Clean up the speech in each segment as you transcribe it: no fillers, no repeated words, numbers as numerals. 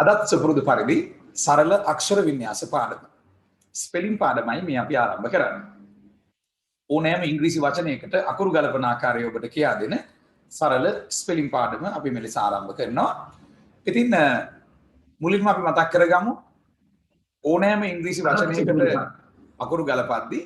අදත් සුපුරුදු පරිදි සරල අක්ෂර වින්‍යාස පාඩම ස්පෙලිං පාඩමයි මේ අපි ආරම්භ කරන්නේ. ඕනෑම ඉංග්‍රීසි වචනයකට අකුරු ගලපන ආකාරය ඔබට කියා දෙන සරල ස්පෙලිං පාඩම අපි මෙලෙස ආරම්භ කරනවා. ඉතින් මුලින්ම අපි මතක් කරගමු ඕනෑම ඉංග්‍රීසි වචනයකට අකුරු ගලපද්දී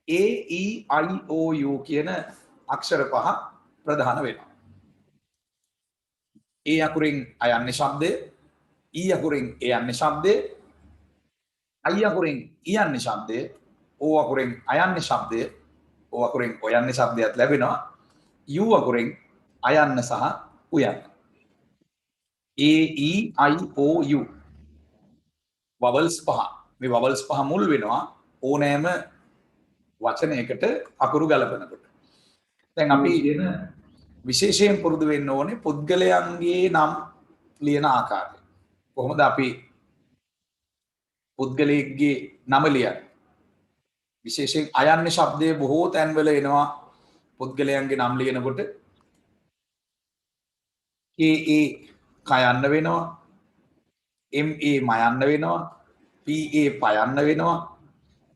A, E, I, O, U කියන අක්ෂර පහ ප්‍රධාන වෙනවා. A අකුරෙන් අයන්නේ ශබ්දය, E අකුරෙන් එයන්නේ ශබ්දය, I අකුරෙන් ඉයන්නේ ශබ්දය, O අකුරෙන් අයන්නේ ශබ්දය, O අකුරෙන් ඔයන්නේ ශබ්දයක් ලැබෙනවා, U අකුරෙන් අයන්න සහ උයන්න. A, E, I, O, U වවල්ස් පහ. මේ වවල්ස් පහ මුල් වෙනවා ඕනෑම වචනයකට අකුරු ගලපනකොට. දැන් අපි විශේෂයෙන් පුරුදු වෙන්න ඕනේ පුද්ගලයන්ගේ නම් ලියන ආකාරය. කොහොමද අපි පුද්ගලයෙක්ගේ නම ලියන්නේ? විශේෂයෙන් අයන්නේ ශබ්දයේ බොහෝ තැන්වල එනවා පුද්ගලයන්ගේ නම් ලියනකොට. KA කයන්න වෙනවා, MA මයන්න වෙනවා, PA පයන්න වෙනවා,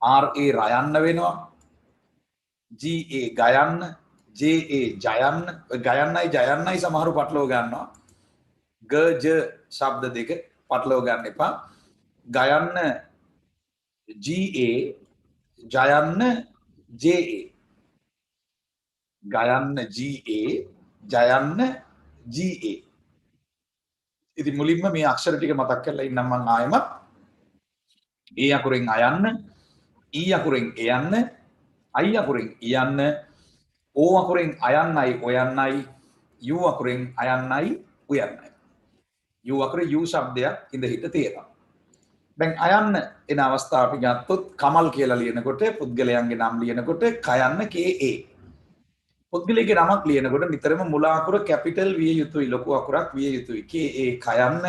RA රයන්න වෙනවා, GA ගයන්න, JA ජයන්න. ගයන්නයි ජයන්නයි සමහරු පටලව ගන්නවා. ග ජ ශබ්ද දෙක පටලව ගන්න එපා. ගයන්න GA, ජයන්න JA. ගයන්න GA, ජයන්න GA. ඉතින් මුලින්ම මේ අක්ෂර ටික මතක් කරලා ඉන්නම් මම ආයෙමත්. A අකුරෙන් අයන්න, E අකුරෙන් එයන්න, I අකුරෙන් ඉයන්න, O අකුරෙන් අයන්නයි ඔයන්නයි, U අකුරෙන් අයන්නයි උයන්නයි. U අකුරේ U ශබ්දයක් ඉඳ හිට තියෙනවා. දැන් අයන්න එන අවස්ථාව අපි ගත්තොත් කමල් කියලා ලියනකොට පුද්ගලයන්ගේ නම් ලියනකොට කයන්න KA. පුද්ගලයාගේ නමක් ලියනකොට නිතරම මුල අකුර කැපිටල් විය යුතුයි, ලොකු අකුරක් විය යුතුයි. KA කයන්න,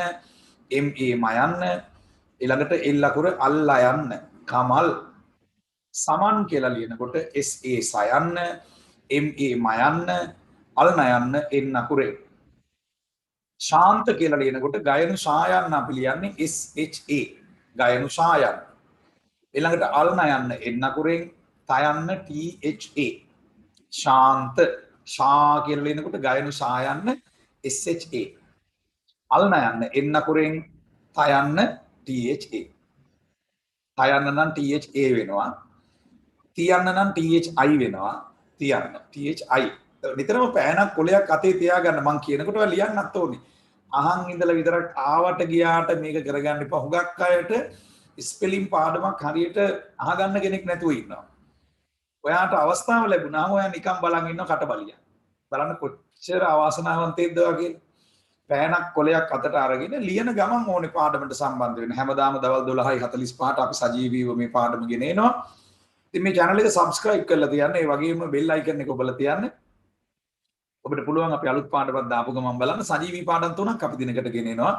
MA මයන්න, ඊළඟට L අකුර අල් අයන්න, කමල්. සමන් කියලා ලියනකොට SA සයන්න, MA මයන්න, අල් නයන්න N අකුරේ. ශාන්ත කියලා ලියනකොට ගයනු ශායන්න අපි ලියන්නේ SHA. ගයනු ශායන්න. ඊළඟට අල් නයන්න N අකුරෙන්, තයන්න THA. ශාන්ත. ශා කියලා ලියනකොට ගයනු ශායන්න SHA. අල් නයන්න N අකුරෙන්, තයන්න THA. තයන්න නම් THA වෙනවා. තියන්න නම් THI වෙනවා. තියන්න THI. නිතරම පෑනක් කොලයක් අතේ තියාගන්න. මං කියනකොට ඔය ලියන්නත් ඕනේ. අහන් ඉඳලා විතරක් ආවට ගියාට මේක කරගන්න එපා. හුඟක් අයට ස්පෙලිං පාඩමක් හරියට අහගන්න කෙනෙක් නැතුව ඉන්නවා. ඔයාට අවස්ථාව ලැබුණාම ඔයා නිකන් බලන් ඉන්න කටබලියක්. බලන්න කොච්චර අවාසනාවන්තයෙක්ද වගේ. පෑනක් කොලයක් අතට අරගෙන ලියන ගමන් ඕනේ පාඩමට සම්බන්ධ වෙන්න. හැමදාම දවල් 12:45ට අපි සජීවීව මේ පාඩම ගෙන එනවා. ඉතින් මේ channel එක subscribe කරලා තියන්න. ඒ වගේම bell icon එක ඔබලා තියන්න. ඔබට පුළුවන් අපි අලුත් පාඩමක් දාපු ගමන් බලන්න. සජීවී පාඩම් තුනක් අපි දිනකට ගෙන එනවා.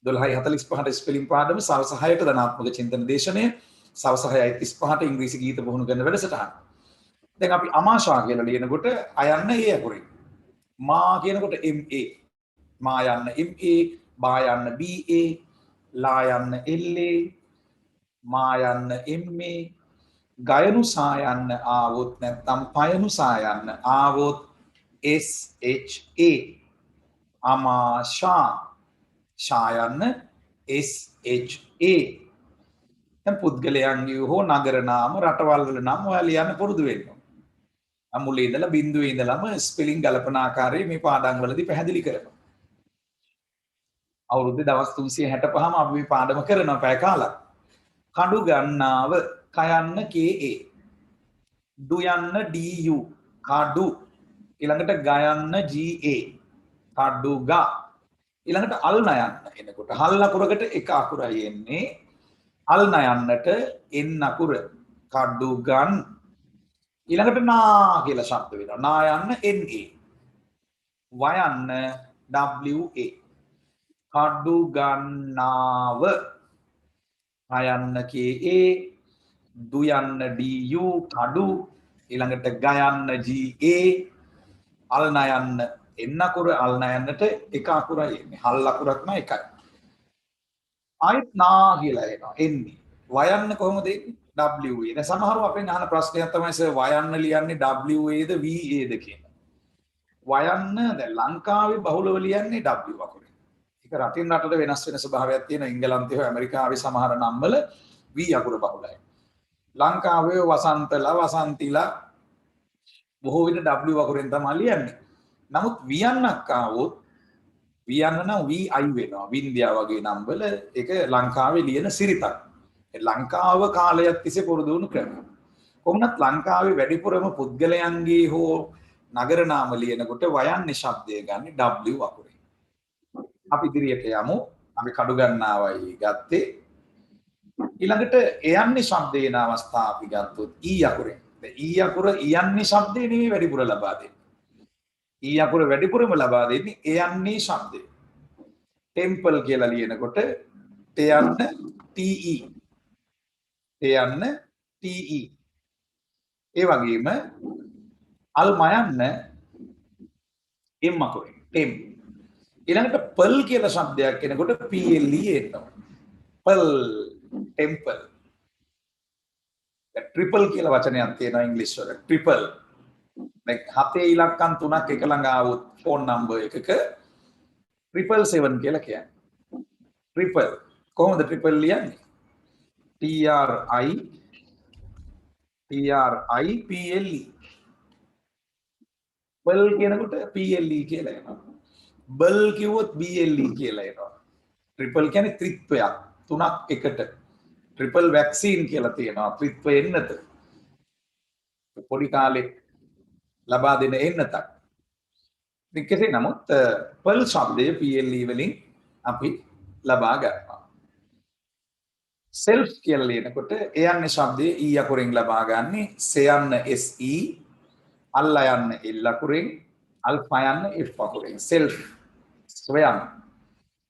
12:45ට ස්පෙලිං පාඩම, සවස් 6ට ධනාත්මක චින්තන දේශනය, සවස් 6:35ට ඉංග්‍රීසි ගීත පුහුණු කරන වැඩසටහන. දැන් අපි අමාශා කියලා ලියනකොට අයන්න ඒ අකුරෙන්. මා කියනකොට MA. මා යන්න MA, බා යන්න BA, ලා යන්න LA, මා යන්න MA, ගයනු සායන්න ආවොත් නැත්නම් පයනු සායන්න ආවොත් SHA. අමාශා. ශායන්න SHA. දැන් පුද්ගලයන්ගේ හෝ නගර නාම, රටවල් වල නම් ඔයාලා ලියන්න පුරුදු වෙන්න ඕන. අමුලේ ඉඳලා බිඳුවේ ඉඳලම ස්පෙලිං ගලපන ආකාරය මේ පාඩම් වලදී පැහැදිලි කරනවා. අවුරුද්දේ දවස් 365ම අපි මේ පාඩම කරනවා පැය කාලක්. කඩු ගන්නාව කයන්න KA. දුයන්න DU. කඩු. ඊළඟට ගයන්න GA. කඩුගා. ඊළඟට අල් නයන්න එනකොට හල් අකුරකට එක අකුරයි එන්නේ. අල් නයන්නට N අකුර. කඩුගන්. ඊළඟට නා කියලා ශබ්ද වෙනවා. නා යන්න NA. වයන්න WA. කඩු ගන්නාව. අයන්න KA. දුයන්න DU. කඩු. ඊළඟට ගයන්න GA. අල් නයන්න N අකුර. අල් නයන්නට එක අකුරයි එන්නේ. හල් අකුරක් නෑ එකයි. ආයෙත් නා කියලා එනවා එන්නේ. වයන්න කොහොමද එන්නේ? WA. දැන් සමහරව අපෙන් අහන ප්‍රශ්නයක් තමයි සර් වයන්න ලියන්නේ WA ද VA ද කියලා. වයන්න දැන් ලංකාවේ බහුලව ලියන්නේ W අකුරෙන්. ඒක රටින් රටට වෙනස් වෙන ස්වභාවයක් තියෙන ඉංගලන්තයේ හෝ ඇමරිකාවේ සමහර නම් වල V අකුර බහුලයි. ලංකාවේ වසන්තලා වසන්තිලා බොහෝ විට W අකුරෙන් තමයි ලියන්නේ. නමුත් වියන්නක් ආවොත් වියන්න නම් VI වෙනවා. වින්දියා වගේ නම් වල ඒක ලංකාවේ ලියන සිරිතක්. ලංකාව කාලයක් තිස්සේ පුරුදු වුණු ක්‍රමයක්. කොහොමත් ලංකාවේ වැඩිපුරම පුද්ගලයන්ගේ හෝ නගර නාම ලියනකොට වයන්නේ ශබ්දය ගන්න W අකුරෙන්. අපි ඉදිරියට යමු. අපි කඩු ගන්නවයි ගත්තේ. ඊළඟට එයන්නේ ශබ්දේ යන අවස්ථාව අපි ගත්තොත් E අකුරෙන්. දැන් E අකුර යන්නේ ශබ්දේ නෙවෙයි වැඩිපුර ලබා දෙන්නේ. E අකුර වැඩිපුරම ලබා දෙන්නේ එයන්නේ ශබ්දේ. ටෙම්පල් කියලා ලියනකොට තයන්න TE. තයන්න TE. ඒ වගේම අල් මයන්න M අකුරෙන්. ටෙම්. ඊළඟට පල් කියලා ශබ්දයක් එනකොට PLE එනවා. පල් ටෙම්පල්. ට්‍රිපල් කියලා වචනයක් තියෙනවා ඉංග්‍රීසි වල. ට්‍රිපල්. දැන් 7 ඉලක්කම් 3ක් එක ළඟ ආවොත් ෆෝන් නම්බර් එකක 777 කියලා කියන්නේ. ට්‍රිපල්. කොහොමද ට්‍රිපල් ලියන්නේ? TRIPLE. බල් කියනකොට PLE කියලා එනවා. බල් කිව්වොත් BLE කියලා එනවා. ට්‍රිපල් කියන්නේ ත්‍රිත්වයක්. 3ක් එකට. ට්‍රිපල් වැක්සින් කියලා තියෙනවා. ත්‍රිත්ව එන්නත. පොඩි කාලේ ලබා දෙන එන්නතක්. ඉතින් කෙසේ නමුත් පල් ශබ්දය PLE වලින් අපි ලබා ගන්නවා. self කියලා ලියනකොට එයන්නේ ශබ්දයේ E අකුරෙන් ලබා ගන්නේ සයන්න SE, අල්ලා යන්න L අකුරෙන්, අල්ෆා යන්න F අකුරෙන්. self ස්වයං.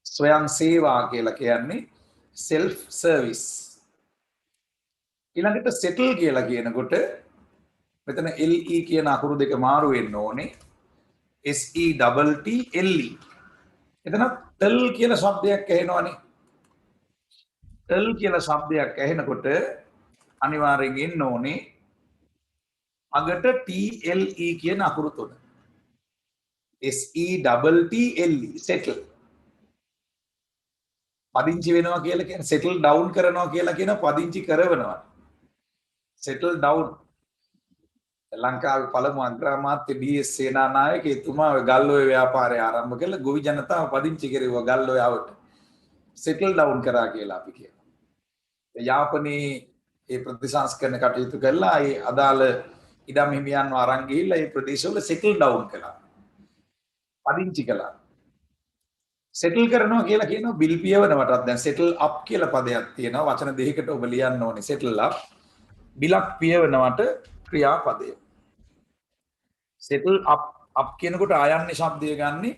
ස්වයං සේවා කියලා කියන්නේ self service. ඊළඟට settle කියලා කියනකොට මෙතන LE කියන අකුරු දෙක මාරු වෙන්න ඕනේ. SETTLE. එතන තල් කියලා ශබ්දයක් ඇහෙනවනේ. තල් කියලා ශබ්දයක් ඇහෙනකොට අනිවාර්යෙන් එන්න ඕනේ අගට TLE කියන අකුරු තුන. SETTLE settle. පදිංචි වෙනවා කියලා කියන්නේ settle down කරනවා කියලා කියන පදිංචි කරවනවා. settle down. ලංකාවේ පළමු අග්‍රාමාත්‍ය DS සේනානායක එතුමා ගල්ඔය ව්‍යාපාරය ආරම්භ කළා. ගොවි ජනතාව පදිංචි කෙරෙව්වා ගල්ඔය ආවට. settle down කරා කියලා අපි කියනවා. යාපනයේ ඒ ප්‍රතිසංස්කරණ කටයුතු කළා. ඒ අදාළ ඉඩම් හිමියන්ව අරන් ගිහිල්ලා ඒ ප්‍රදේශවල settle down කළා. පදිංචි කළා. settle කරනවා කියලා කියනවා බිල් පියවනවටත් දැන් settle up කියලා පදයක් තියෙනවා. වචන දෙකකට ඔබ ලියන්න ඕනේ settle up. බිලක් පියවනවට ක්‍රියාපදය. settle up කියනකොට ආයන්නේ ශබ්දය ගන්නේ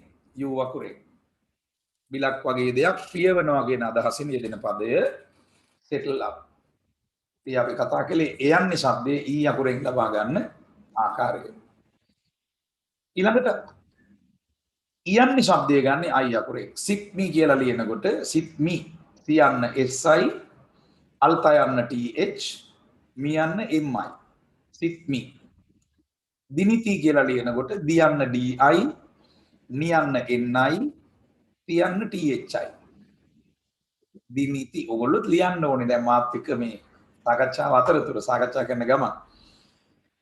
U අකුරෙන්. බිලක් වගේ දෙයක් පියවනවා කියන අදහසින් යෙදෙන පදය settle up. ඉතින් අපි කතා කළේ එයන්නේ ශබ්දයේ E අකුරෙන් ලබා ගන්න ආකාරය. ඊළඟට යන්නේ ශබ්දය ගන්නේ I අකුරෙන්. sit me කියලා ලියනකොට sit me තියන්න SI අල්තා යන්න TH මි යන්න MI. sit me. දිනිති කියලා ලියනකොට දියන්න DI නියන්න NI තියන්න THI. දිනිති ඔයගොල්ලොත් ලියන්න ඕනේ දැන් මාත් එක්ක මේ සාකච්ඡාව අතරතුර සාකච්ඡා කරන ගමන්.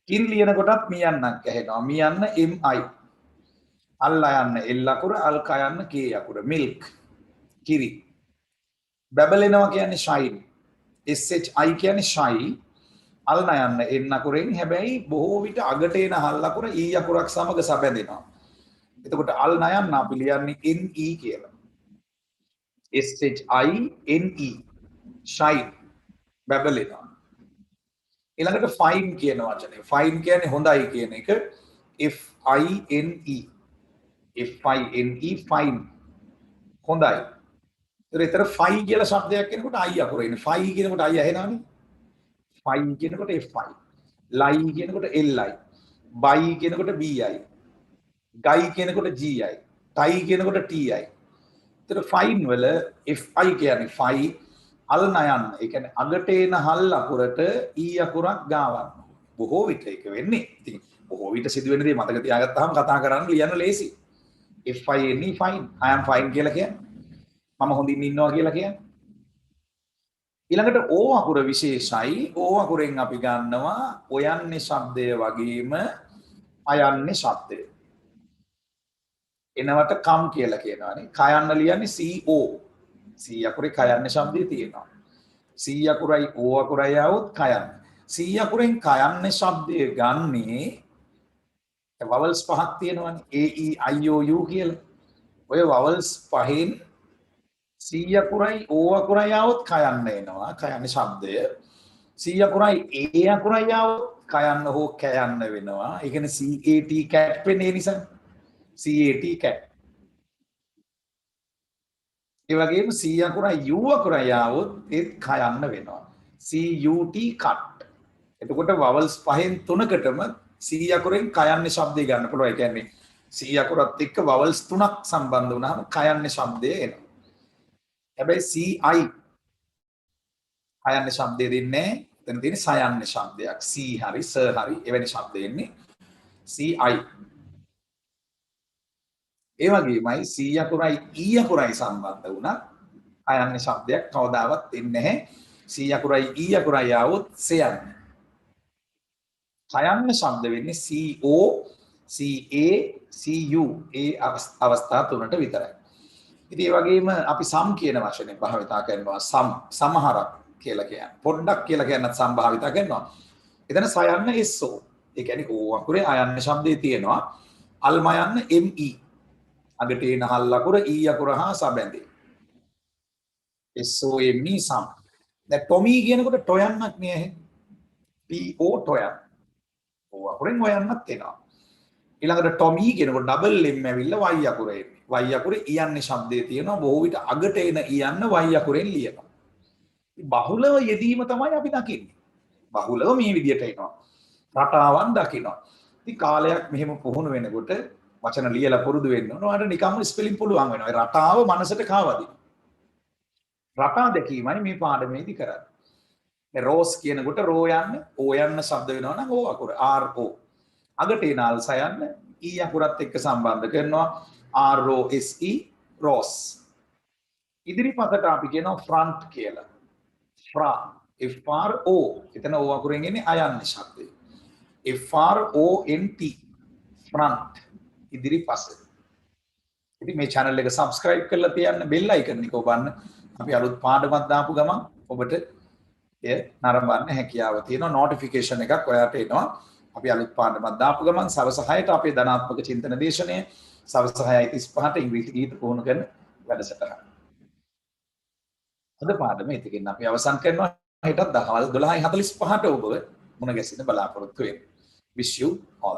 කින් ලියනකොටත් මියන්නක් ඇහෙනවා. මියන්න MI. අල්ලා යන්න L අකුර, අල්කා යන්න K අකුර. milk කිරි. බබලෙනවා කියන්නේ shine. SHI කියන්නේ shy. අල්නා යන්න N අකුරෙන් හැබැයි බොහෝ විට අගට එන හල් අකුර E අකුරක් සමග සැබැඳෙනවා. එතකොට අල්නා යන්න අපි ලියන්නේ NE කියලා. SHINE shine බබලෙනවා. ඊළඟට fine කියන වචනේ. fine කියන්නේ හොඳයි කියන එක. FINE. FINE fine. හොඳයි. ඒතර ෆයි කියලා ශබ්දයක් කියනකොට I අකුර එන්නේ. ෆයි කියනකොට I ඇහෙනවනේ. ෆයි කියනකොට FI. ලයි කියනකොට LI. බයි කියනකොට BI. ගයි කියනකොට GI. ටයි කියනකොට TI. ඒතර ෆයින් වල fi කියන්නේ ෆයි අල් නයන්න. ඒ කියන්නේ අගට එන හල් අකුරට ඊ අකුරක් ගාවන්න. බොහෝ විට ඒක වෙන්නේ. ඉතින් බොහෝ විට සිදුවෙන දේ මතක තියාගත්තාම කතා කරන්න ලියන්න ලේසි. fine fine I am fine කියලා කියන්නේ. මම හොඳින් ඉන්නවා කියලා කියන්නේ. ඊළඟට ඕ අකුර විශේෂයි. ඕ අකුරෙන් අපි ගන්නවා ඔයන්නේ ශබ්දය වගේම අයන්නේ ශබ්දය. එනවට කම් කියලා කියනවානේ. කයන්න ලියන්නේ CO. C අකුරේ කයන්නේ ශබ්දය තියෙනවා. C අකුරයි O අකුරයි આવොත් කයන්න. C අකුරෙන් කයන්නේ ශබ්දය ගන්නේ vowels පහක් තියෙනවානේ. A E I O U කියලා. ඔය vowels පහෙන් C අකුරයි O අකුරයි આવොත් කයන්න එනවා. කයන්නේ ශබ්දය. C අකුරයි A අකුරයි આવොත් කයන්න හෝ කයන්න වෙනවා. ඒ කියන්නේ CAT cat වෙන්නේ නිසා. CAT cat. ඒ වගේම C අකුරයි U අකුරයි આવොත් ඒත් කයන්න වෙනවා. CUT cut. එතකොට vowels පහෙන් තුනකටම C අකුරෙන් කයන්නේ ශබ්දය ගන්න පුළුවන්. ඒ කියන්නේ C අකුරත් එක්ක vowels තුනක් සම්බන්ධ වුණාම කයන්නේ ශබ්දය එනවා. හැබැයි CI කයන්නේ ශබ්දය දෙන්නේ එතන තියෙන සයන්නේ ශබ්දයක්. C හරි ස හරි එවැනි ශබ්ද එන්නේ CI. ඒ වගේමයි C අකුරයි E අකුරයි සම්බන්ධ වුණා කයන්නේ ශබ්දයක් කවදාවත් එන්නේ නැහැ. C අකුරයි E අකුරයි આવොත් සයන්නේ. කයන්න ශබ්ද වෙන්නේ CO, CA, CU ඒ අවස්ථා තුනට විතරයි. ඉතින් ඒ වගේම අපි සම් කියන වචනේ භාවිතා කරනවා. සමහරක් කියලා කියන්නේ. පොඩ්ඩක් කියලා කියන්නත් සම් භාවිතා කරනවා. එතන සයන්න SO. ඒ කියන්නේ O අකුරේ අයන්න ශබ්දේ තියෙනවා. අල්ම යන්න ME. අගට එන හල් අකුර E අකුර හා සබැඳේ. SOME සම්. දැන් ටොමි කියනකොට ටොයන්නක් නේ. PO ටොයන්. O අකුරෙන් ඔයන්නත් එනවා. ඊළඟට ටොමි කියනකොට ඩබල් M ඇවිල්ලා Y අකුරේ එන්නේ. Y අකුරේ ඉයන්නේ ශබ්දේ තියෙනවා. බොහෝ විට අගට එන ඉයන්න Y අකුරෙන් ලියනවා. බහුලව යෙදීම තමයි අපි දකින්නේ. බහුලව මේ විදියට එනවා. රටාවන් දකිනවා. ඉතින් කාලයක් මෙහෙම පුහුණු වෙනකොට වචන ලියලා පුරුදු වෙන්න ඕන. ඔයාලට නිකම්ම ස්පෙලිං පුළුවන් වෙනවා. ඒ රටාව මනසට කාවදිනවා. රටා දැකීමයි මේ පාඩමේදී කරන්නේ. මේ රෝස් කියනකොට රෝ යන්න O යන්න ශබ්ද වෙනවා නම් O අකුර RO. අගට එන අල්ස යන්න E අකුරත් එක්ක සම්බන්ධ කරනවා ROSE රෝස්. ඉදිරිපසට අපි කියනවා front කියලා. FRO එතන O අකුරෙන් එන්නේ අයන්නේ ශබ්දය. FRONT front ඉදිරිපස. ඉතින් මේ channel එක subscribe කරලා තියන්න bell icon එක ඔබන්න. අපි අලුත් පාඩමක් දාපු ගමන් ඔබට එය නරඹන්න හැකියාව තියෙනවා. notification එකක් ඔයාට එනවා. අපි අලුත් පාඩමක් දාපු ගමන් සවස් 6ට අපේ ධනාත්මක චින්තන දේශනය සවස් 6:35ට ඉංග්‍රීසි ගීත පුහුණු කරන වැඩසටහන. අද පාඩම ඉතින් අපි අවසන් කරනවා. හෙටත් දහවල් 12:45ට ඔබව මුණ ගැසෙන්න බලාපොරොත්තු වෙනවා. Wish you all